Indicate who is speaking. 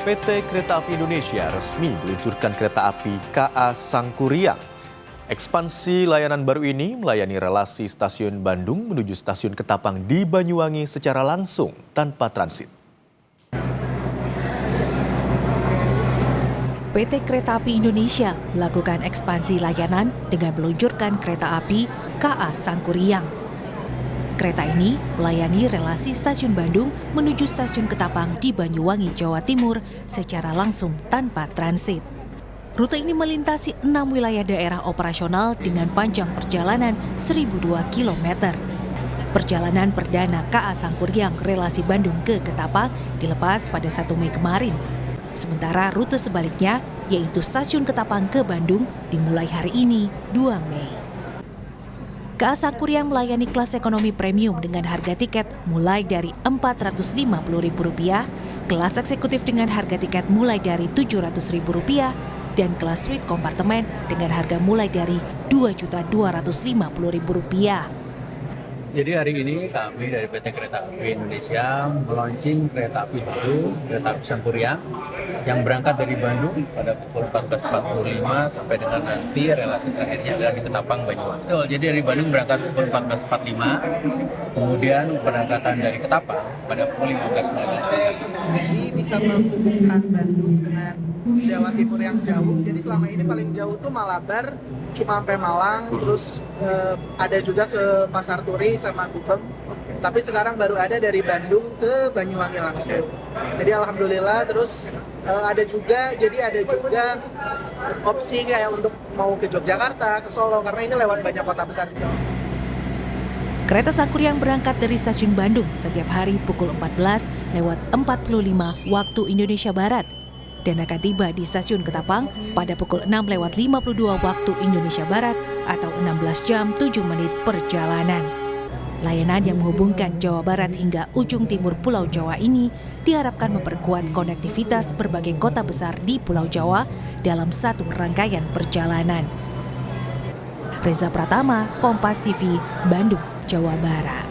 Speaker 1: PT Kereta Api Indonesia resmi meluncurkan kereta api KA Sangkuriang. Ekspansi layanan baru ini melayani relasi stasiun Bandung menuju stasiun Ketapang di Banyuwangi secara langsung tanpa transit.
Speaker 2: PT Kereta Api Indonesia melakukan ekspansi layanan dengan meluncurkan kereta api KA Sangkuriang. Kereta ini melayani relasi stasiun Bandung menuju stasiun Ketapang di Banyuwangi, Jawa Timur secara langsung tanpa transit. Rute ini melintasi 6 wilayah daerah operasional dengan panjang perjalanan 1.002 km. Perjalanan perdana KA Sangkuriang relasi Bandung ke Ketapang dilepas pada 1 Mei kemarin. Sementara rute sebaliknya, yaitu stasiun Ketapang ke Bandung, dimulai hari ini, 2 Mei. KA Sangkuriang melayani kelas ekonomi premium dengan harga tiket mulai dari Rp450.000, kelas eksekutif dengan harga tiket mulai dari Rp700.000, dan kelas suite kompartemen dengan harga mulai dari Rp2.250.000.
Speaker 3: Jadi hari ini kami dari PT Kereta Api Indonesia meluncing kereta api baru, kereta api Sangkuriang, yang berangkat dari Bandung pada pukul 14.45 sampai dengan nanti relasi terakhirnya adalah di Ketapang, Banyuwangi. Jadi dari Bandung berangkat pukul 14.45, kemudian keberangkatan dari Ketapang pada pukul 15.00.
Speaker 4: Ini bisa menghubungkan Bandung dengan Jawa Timur yang jauh. Jadi selama ini paling jauh tuh Malabar, cuma sampai Malang, terus ada juga ke Pasar Turi sama Gubeng. Tapi sekarang baru ada dari Bandung ke Banyuwangi langsung. Jadi alhamdulillah, terus ada juga opsi kayak untuk mau ke Yogyakarta, ke Solo, karena ini lewat banyak kota besar di Jawa.
Speaker 2: Kereta Sangkuriang berangkat dari stasiun Bandung setiap hari pukul 14:45 waktu Indonesia Barat dan akan tiba di stasiun Ketapang pada pukul 6:52 waktu Indonesia Barat atau 16 jam 7 menit perjalanan. Layanan yang menghubungkan Jawa Barat hingga ujung timur Pulau Jawa ini diharapkan memperkuat konektivitas berbagai kota besar di Pulau Jawa dalam satu rangkaian perjalanan. Reza Pratama, Kompas TV, Bandung, Jawa Barat.